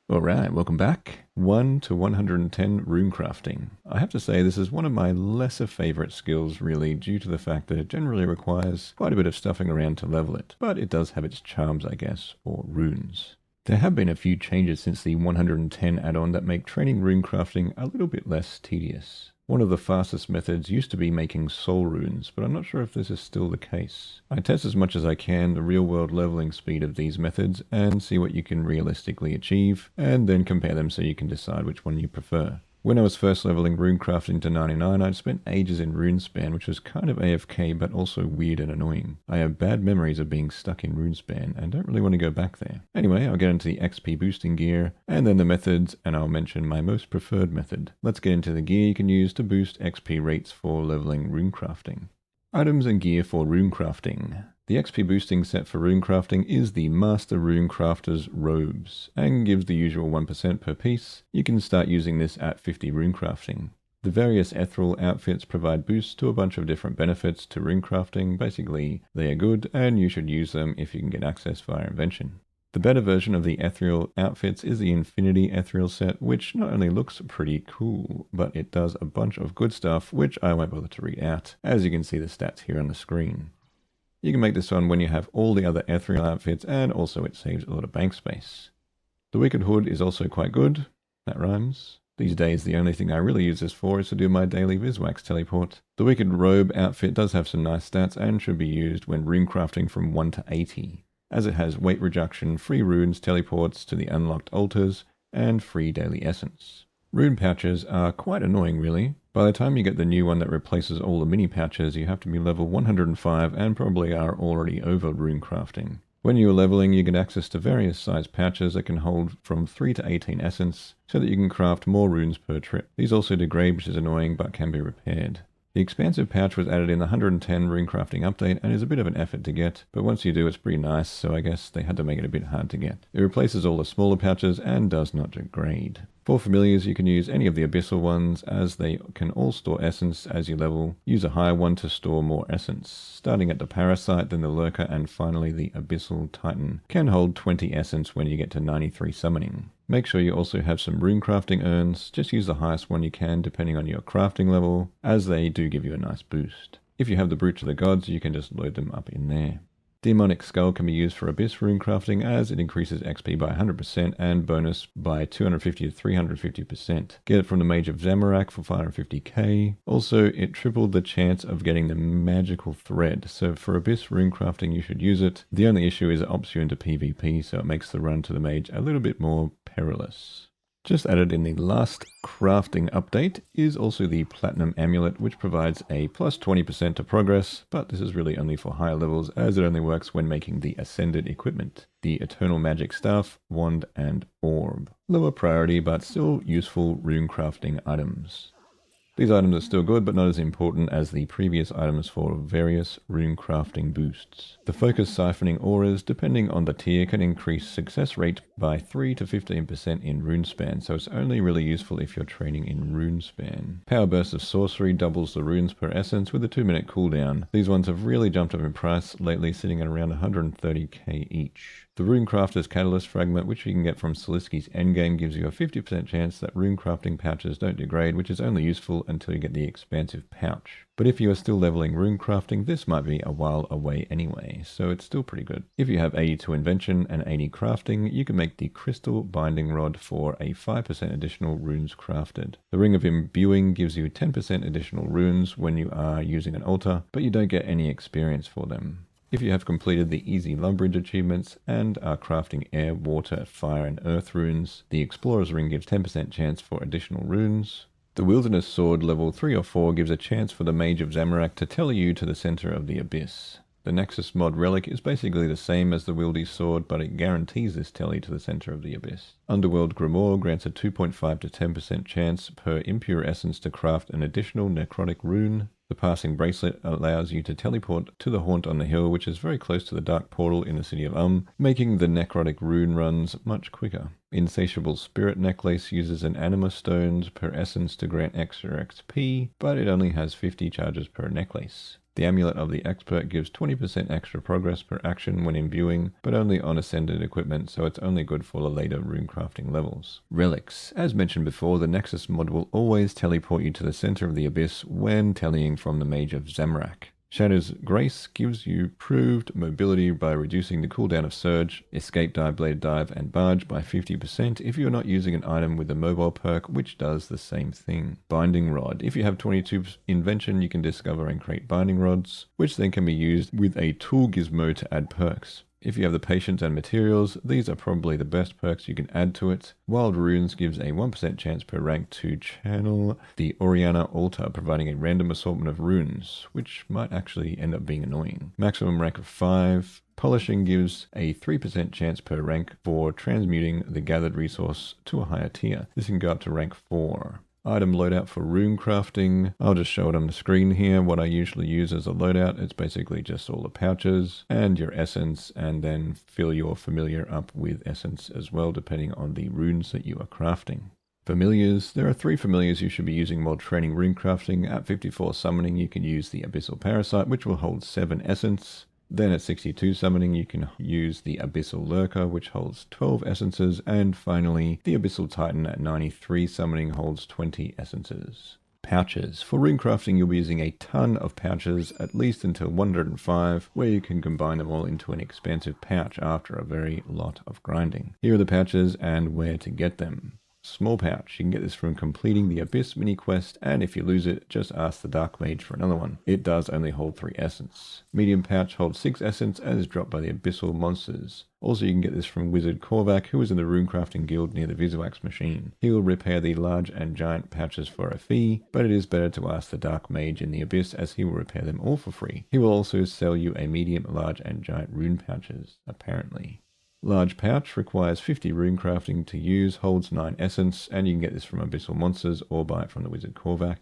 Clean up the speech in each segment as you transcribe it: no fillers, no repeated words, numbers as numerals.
Alright, welcome back. 1 to 110 runecrafting. I have to say this is one of my lesser favourite skills really, due to the fact that it generally requires quite a bit of stuffing around to level it, but it does have its charms, I guess, or runes. There have been a few changes since the 110 add-on that make training runecrafting a little bit less tedious. One of the fastest methods used to be making soul runes, but I'm not sure if this is still the case. I test as much as I can the real-world leveling speed of these methods and see what you can realistically achieve, and then compare them so you can decide which one you prefer. When I was first leveling runecrafting to 99, I'd spent ages in Runespan, which was kind of AFK but also weird and annoying. I have bad memories of being stuck in Runespan and don't really want to go back there. Anyway, I'll get into the XP boosting gear, and then the methods, and I'll mention my most preferred method. Let's get into the gear you can use to boost XP rates for leveling runecrafting. Items and gear for runecrafting. The XP boosting set for runecrafting is the Master Runecrafters robes, and gives the usual 1% per piece. You can start using this at 50 runecrafting. The various ethereal outfits provide boosts to a bunch of different benefits to runecrafting. Basically, they are good, and you should use them if you can get access via invention. The better version of the ethereal outfits is the Infinity Ethereal set, which not only looks pretty cool, but it does a bunch of good stuff, which I won't bother to read out, as you can see the stats here on the screen. You can make this one when you have all the other ethereal outfits, and also it saves a lot of bank space. The Wicked Hood is also quite good. That rhymes. These days the only thing I really use this for is to do my daily Viswax teleport. The Wicked Robe outfit does have some nice stats and should be used when runecrafting from 1 to 80, as it has weight reduction, free runes, teleports to the unlocked altars, and free daily essence. Rune pouches are quite annoying really. By the time you get the new one that replaces all the mini pouches, you have to be level 105 and probably are already over runecrafting. When you are leveling, you get access to various size pouches that can hold from 3 to 18 essence, so that you can craft more runes per trip. These also degrade, which is annoying, but can be repaired. The Expansive Pouch was added in the 110 runecrafting update and is a bit of an effort to get, but once you do it's pretty nice, so I guess they had to make it a bit hard to get. It replaces all the smaller pouches and does not degrade. For familiars, you can use any of the abyssal ones, as they can all store essence as you level. Use a higher one to store more essence. Starting at the Parasite, then the Lurker, and finally the Abyssal Titan can hold 20 essence when you get to 93 summoning. Make sure you also have some Runecrafting Urns. Just use the highest one you can depending on your crafting level, as they do give you a nice boost. If you have the Brute of the Gods, you can just load them up in there. Demonic Skull can be used for Abyss runecrafting, as it increases XP by 100% and bonus by 250 to 350%. Get it from the Mage of Zamorak for 550k. Also, it tripled the chance of getting the Magical Thread, so for Abyss runecrafting you should use it. The only issue is it opts you into PvP, so it makes the run to the Mage a little bit more perilous. Just added in the last crafting update is also the Platinum Amulet, which provides a plus 20% to progress, but this is really only for higher levels, as it only works when making the Ascended equipment, the Eternal Magic Staff, Wand, and Orb. Lower priority, but still useful runecrafting items. These items are still good, but not as important as the previous items for various runecrafting boosts. The Focus Siphoning Auras, depending on the tier, can increase success rate by 3 to 15% in Runespan, so it's only really useful if you're training in Runespan. Powerburst of Sourcery doubles the runes per essence with a 2-minute cooldown. These ones have really jumped up in price lately, sitting at around 130k each. The Runecrafters Catalyst Fragment, which you can get from Saliski's Endgame, gives you a 50% chance that runecrafting pouches don't degrade, which is only useful until you get the Expansive Pouch. But if you are still leveling runecrafting, this might be a while away anyway, so it's still pretty good. If you have 82 Invention and 80 Crafting, you can make the Crystal Binding Rod for a 5% additional runes crafted. The Ring of Imbuing gives you 10% additional runes when you are using an altar, but you don't get any experience for them. If you have completed the Easy Lumbridge achievements and are crafting air, water, fire and earth runes, the Explorer's Ring gives 10% chance for additional runes. The Wilderness Sword level 3 or 4 gives a chance for the Mage of Zamorak to tele you to the center of the abyss. The Nexus Mod Relic is basically the same as the Wildy Sword, but it guarantees this tele to the center of the abyss. Underworld Grimoire grants a 2.5 to 10% chance per impure essence to craft an additional Necrotic Rune. The Passing Bracelet allows you to teleport to the Haunt on the Hill, which is very close to the Dark Portal in the city of making the Necrotic Rune runs much quicker. Insatiable Spirit Necklace uses an Anima Stones per essence to grant extra XP, but it only has 50 charges per necklace. The Amulet of the Expert gives 20% extra progress per action when imbuing, but only on ascended equipment, so it's only good for the later runecrafting levels. Relics. As mentioned before, the Nexus mod will always teleport you to the center of the abyss when tallying from the Mage of Zamorak. Shadow's Grace gives you proved mobility by reducing the cooldown of Surge, Escape Dive, Bladed Dive, and Barge by 50% if you're not using an item with the mobile perk, which does the same thing. Binding Rod. If you have 22 Invention, you can discover and create Binding Rods, which then can be used with a tool gizmo to add perks. If you have the Patience and Materials, these are probably the best perks you can add to it. Wild Runes gives a 1% chance per rank to channel the Ourania Altar, providing a random assortment of runes, which might actually end up being annoying. Maximum rank of 5. Polishing gives a 3% chance per rank for transmuting the gathered resource to a higher tier. This can go up to rank 4. Item loadout for runecrafting. I'll just show it on the screen here. What I usually use as a loadout, it's basically just all the pouches and your essence, and then fill your familiar up with essence as well, depending on the runes that you are crafting. Familiars. There are 3 familiars you should be using while training runecrafting. At 54 summoning, you can use the Abyssal Parasite, which will hold 7 essence. Then at 62 summoning, you can use the Abyssal Lurker, which holds 12 essences, and finally, the Abyssal Titan at 93 summoning holds 20 essences. Pouches. For runecrafting, you'll be using a ton of pouches, at least until 105, where you can combine them all into an expansive pouch after a very lot of grinding. Here are the pouches and where to get them. Small pouch. You can get this from completing the Abyss mini quest, and if you lose it, just ask the Dark Mage for another one. It does only hold 3 essence. Medium pouch holds 6 essence and is dropped by the Abyssal monsters. Also, you can get this from Wizard Korvac, who is in the Runecrafting Guild near the Visuax machine. He will repair the large and giant pouches for a fee, but it is better to ask the Dark Mage in the Abyss, as he will repair them all for free. He will also sell you a medium, large, and giant rune pouches, apparently. Large pouch requires 50 runecrafting to use, holds 9 essence, and you can get this from Abyssal Monsters or buy it from the Wizard Korvac.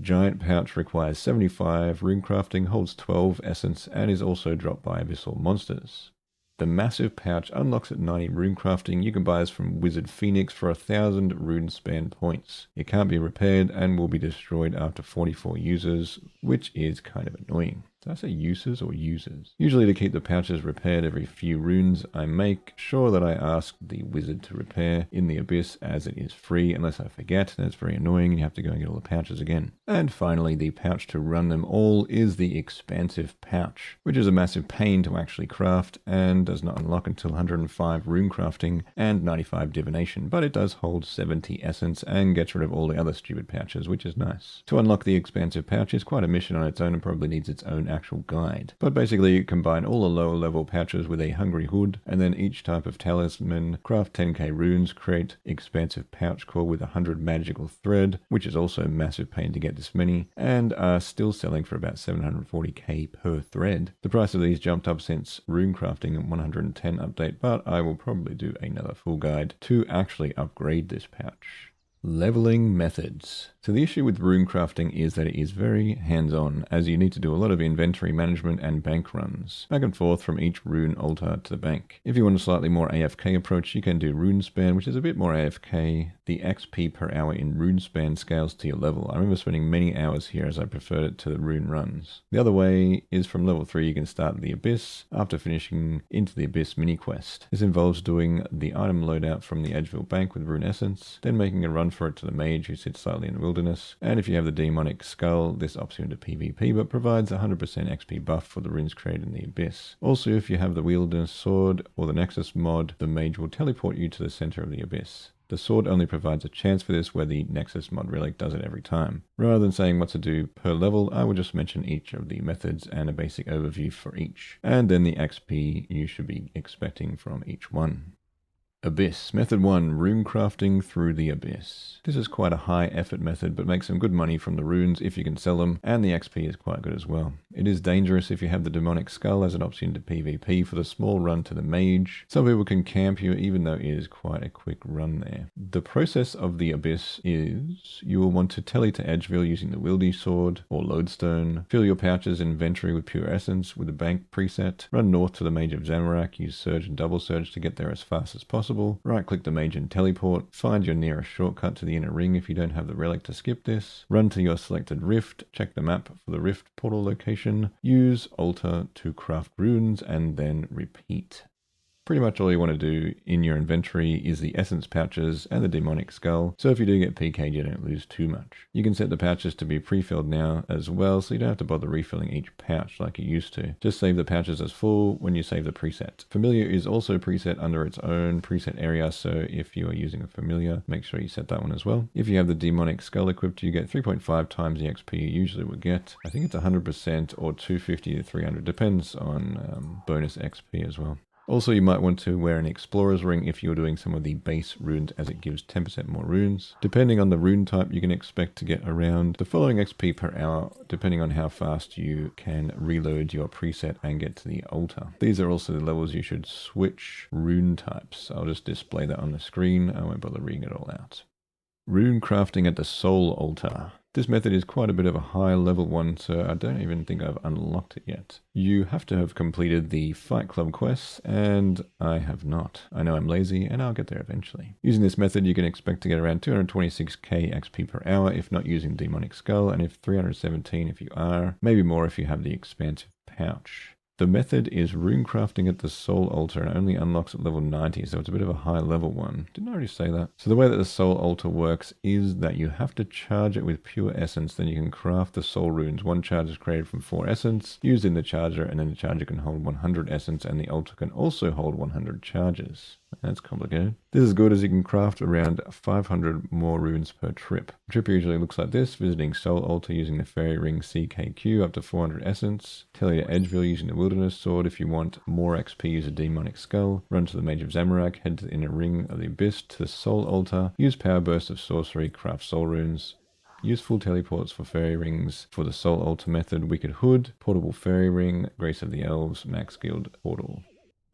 Giant pouch requires 75 runecrafting, holds 12 essence, and is also dropped by Abyssal Monsters. The massive pouch unlocks at 90 runecrafting. You can buy this from Wizard Phoenix for 1,000 runespan points. It can't be repaired and will be destroyed after 44 users, which is kind of annoying. Did I say uses or users? Usually to keep the pouches repaired every few runes, I make sure that I ask the wizard to repair in the Abyss, as it is free unless I forget, and it's very annoying and you have to go and get all the pouches again. And finally, the pouch to run them all is the Expansive Pouch, which is a massive pain to actually craft and does not unlock until 105 runecrafting and 95 divination, but it does hold 70 essence and gets rid of all the other stupid pouches, which is nice. To unlock the Expansive Pouch is quite a mission on its own and probably needs its own actual guide. But basically you combine all the lower level pouches with a Hungry Hood, and then each type of talisman, craft 10k runes, create Expansive Pouch core with 100 magical thread, which is also a massive pain to get this many, and are still selling for about 740k per thread. The price of these jumped up since Runecrafting 110 update, but I will probably do another full guide to actually upgrade this pouch. Leveling methods. So the issue with runecrafting is that it is very hands-on, as you need to do a lot of inventory management and bank runs, back and forth from each rune altar to the bank. If you want a slightly more AFK approach, you can do Runespan, which is a bit more AFK. The XP per hour in Runespan scales to your level. I remember spending many hours here as I preferred it to the rune runs. The other way is from level 3 you can start the Abyss after finishing into the Abyss mini quest. This involves doing the item loadout from the Edgeville Bank with Rune Essence, then making a run for it to the Mage who sits slightly in the wilderness, and if you have the Demonic Skull, this opts you into PvP but provides 100% XP buff for the runes created in the Abyss. Also, if you have the Wilderness Sword or the Nexus Mod, the Mage will teleport you to the center of the Abyss. The sword only provides a chance for this, where the Nexus Mod Relic does it every time. Rather than saying what to do per level, I will just mention each of the methods and a basic overview for each, and then the XP you should be expecting from each one. Abyss. Method 1. Runecrafting through the Abyss. This is quite a high effort method, but makes some good money from the runes if you can sell them, and the XP is quite good as well. It is dangerous if you have the Demonic Skull, as it opts you into PvP for the small run to the Mage. Some people can camp you, even though it is quite a quick run there. The process of the Abyss is you will want to tele to Edgeville using the Wildy Sword or Lodestone, fill your pouches and inventory with pure essence with the bank preset, run north to the Mage of Zamorak, use Surge and Double Surge to get there as fast as possible, possible. Right click the mage and teleport, find your nearest shortcut to the inner ring if you don't have the relic to skip this, run to your selected rift, check the map for the rift portal location, use altar to craft runes, and then repeat. Pretty much all you want to do in your inventory is the essence pouches and the demonic skull, so if you do get PK'd you don't lose too much. You can set the pouches to be pre-filled now as well, so you don't have to bother refilling each pouch like you used to. Just save the pouches as full when you save the preset. Familiar is also preset under its own preset area, so if you are using a familiar, make sure you set that one as well. If you have the demonic skull equipped, you get 3.5 times the XP you usually would get. I think it's 100% or 250 to 300, depends on bonus XP as well. Also, you might want to wear an explorer's ring if you're doing some of the base runes, as it gives 10% more runes. Depending on the rune type, you can expect to get around the following XP per hour, depending on how fast you can reload your preset and get to the altar. These are also the levels you should switch rune types. I'll just display that on the screen. I won't bother reading it all out. Rune crafting at the soul altar. This method is quite a bit of a high level one, so I don't even think I've unlocked it yet. You have to have completed the Fight Club quests, and I have not. I know I'm lazy, and I'll get there eventually. Using this method, you can expect to get around 226k XP per hour if not using Demonic Skull, and if 317 if you are, maybe more if you have the Expansive Pouch. The method is runecrafting at the soul altar and only unlocks at level 90, so it's a bit of a high level one. Didn't I already say that? So the way that the soul altar works is that you have to charge it with pure essence, then you can craft the soul runes. One charge is created from 4 essence, used in the charger, and then the charger can hold 100 essence, and the altar can also hold 100 charges. That's complicated. This is good as you can craft around 500 more runes per trip. The trip usually looks like this: visiting Soul Altar using the Fairy Ring CKQ up to 400 essence, Telly to Edgeville using the Wilderness Sword. If you want more XP, use a Demonic Skull, run to the Mage of Zamorak, head to the Inner Ring of the Abyss to the Soul Altar, use Powerburst of Sourcery, craft Soul Runes. Useful teleports for fairy rings for the Soul Altar method: Wicked Hood, Portable Fairy Ring, Grace of the Elves, Max Guild Portal.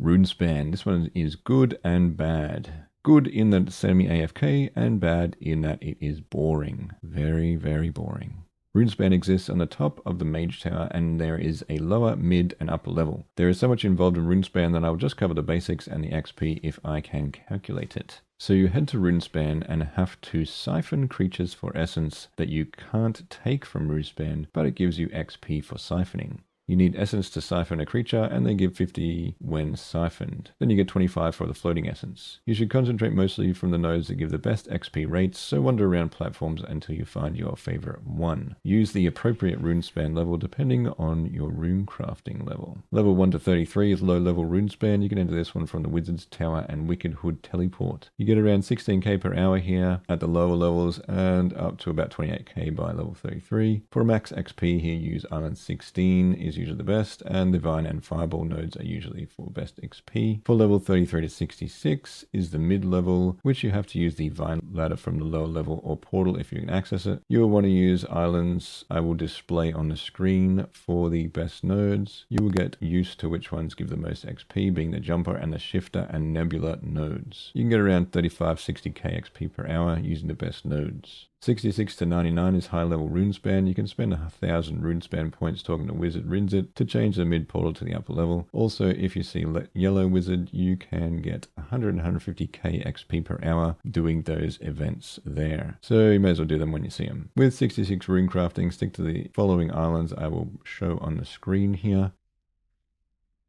Runespan. This one is good and bad. Good in that it's semi-AFK, and bad in that it is boring. Very, very boring. Runespan exists on the top of the Mage Tower, and there is a lower, mid, and upper level. There is so much involved in Runespan that I will just cover the basics and the XP if I can calculate it. So you head to Runespan and have to siphon creatures for essence that you can't take from Runespan, but it gives you XP for siphoning. You need essence to siphon a creature, and they give 50 when siphoned. Then you get 25 for the floating essence. You should concentrate mostly from the nodes that give the best XP rates, so wander around platforms until you find your favorite one. Use the appropriate runespan level depending on your runecrafting level. Level 1 to 33 is low level runespan. You can enter this one from the Wizard's Tower and Wicked Hood teleport. You get around 16k per hour here at the lower levels, and up to about 28k by level 33. For max XP here, use Island 16 is usually the best, and Divine and Fireball nodes are usually for best XP. For level 33 to 66 is the mid level, which you have to use the Vine ladder from the lower level or portal if you can access it. You will want to use islands. I will display on the screen for the best nodes. You will get used to which ones give the most XP, being the Jumper and the Shifter and Nebula nodes. You can get around 35-60k XP per hour using the best nodes. 66 to 99 is high level runespan. You can spend 1,000 runespan points talking to Wizard Rinzit to change the mid portal to the upper level. Also, if you see Yellow Wizard, you can get 100 and 150k XP per hour doing those events there. So you may as well do them when you see them. With 66 runecrafting, stick to the following islands I will show on the screen here.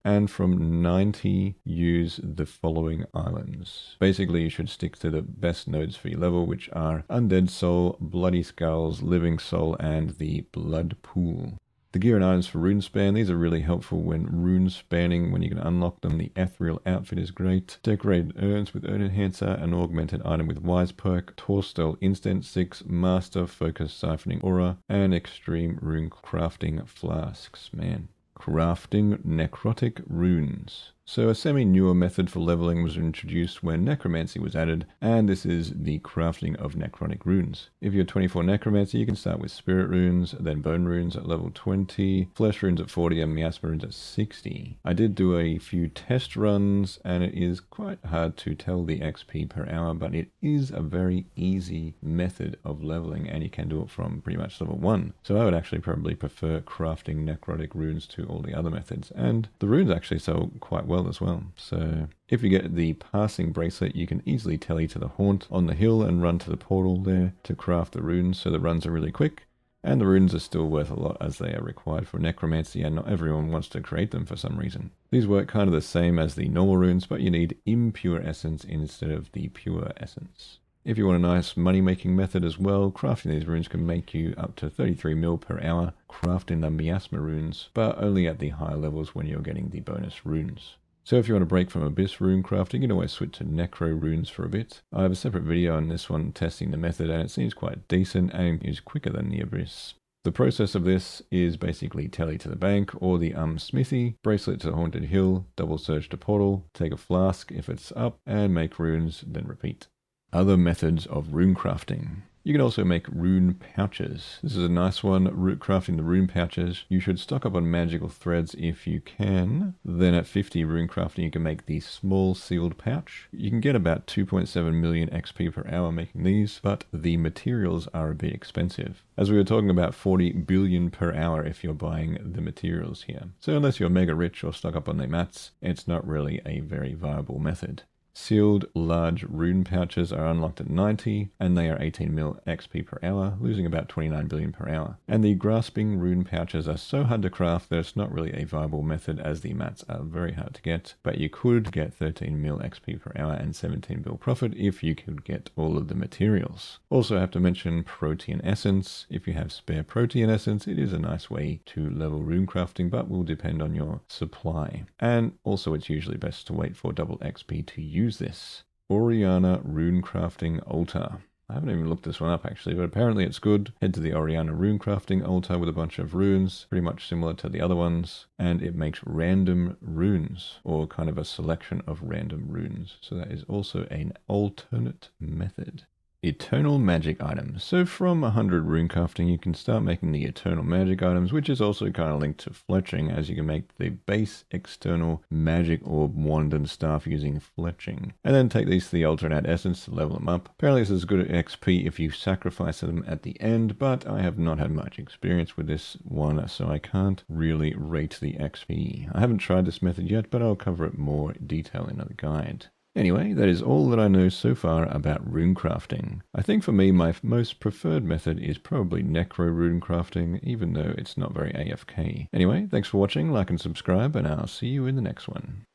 And from 90, use the following islands. Basically, you should stick to the best nodes for your level, which are Undead Soul, Bloody Skulls, Living Soul, and the Blood Pool. The gear and items for Runespan, these are really helpful when runespanning, when you can unlock them. The Ethereal outfit is great. Decorated urns with Urn Enhancer, an augmented item with Wise Perk, Torstell Instant 6, Master Focus Siphoning Aura, and Extreme Runecrafting Flasks. Man. Crafting Necrotic Runes. So a semi-newer method for leveling was introduced when Necromancy was added, and this is the crafting of Necrotic Runes. If you're 24 Necromancy, you can start with Spirit Runes, then Bone Runes at level 20, Flesh Runes at 40, and Miasma Runes at 60. I did do a few test runs, and it is quite hard to tell the XP per hour, but it is a very easy method of leveling, and you can do it from pretty much level 1. So I would actually probably prefer crafting Necrotic Runes to all the other methods, and the runes actually sell quite well well as well. So if you get the passing bracelet, you can easily tele to the haunt on the hill and run to the portal there to craft the runes, so the runs are really quick. And the runes are still worth a lot as they are required for necromancy, and not everyone wants to create them for some reason. These work kind of the same as the normal runes, but you need impure essence instead of the pure essence. If you want a nice money-making method as well, crafting these runes can make you up to 33 mil per hour crafting the miasma runes, but only at the higher levels when you're getting the bonus runes. So if you want to break from Abyss rune crafting, you can always switch to Necro runes for a bit. I have a separate video on this one testing the method, and it seems quite decent and is quicker than the Abyss. The process of this is basically tele to the bank or the smithy, bracelet to the haunted hill, double surge to portal, take a flask if it's up, and make runes, then repeat. Other methods of rune crafting. You can also make rune pouches. This is a nice one, crafting the rune pouches. You should stock up on magical threads if you can. Then at 50 rune crafting, you can make the small sealed pouch. You can get about 2.7 million XP per hour making these, but the materials are a bit expensive. As we were talking about 40 billion per hour if you're buying the materials here. So unless you're mega rich or stock up on the mats, it's not really a very viable method. Sealed large rune pouches are unlocked at 90, and they are 18 mil XP per hour, losing about 29 billion per hour. And the grasping rune pouches are so hard to craft that it's not really a viable method, as the mats are very hard to get, but you could get 13 mil XP per hour and 17 mil profit if you could get all of the materials. Also I have to mention protean essence. If you have spare protean essence, it is a nice way to level rune crafting, but will depend on your supply. And also it's usually best to wait for double XP to use this. Ourania Runecrafting Altar. I haven't even looked this one up actually, but apparently it's good. Head to the Ourania Runecrafting Altar with a bunch of runes, pretty much similar to the other ones, and it makes random runes, or kind of a selection of random runes. So that is also an alternate method. Eternal magic items. So from 100 runecrafting, you can start making the eternal magic items, which is also kind of linked to fletching, as you can make the base external magic orb, wand, and staff using fletching. And then take these to the altar and add essence to level them up. Apparently this is good at XP if you sacrifice them at the end, but I have not had much experience with this one, so I can't really rate the XP. I haven't tried this method yet, but I'll cover it more detail in another guide. Anyway, that is all that I know so far about runecrafting. I think for me, my most preferred method is probably necro runecrafting, even though it's not very AFK. Anyway, thanks for watching, like and subscribe, and I'll see you in the next one.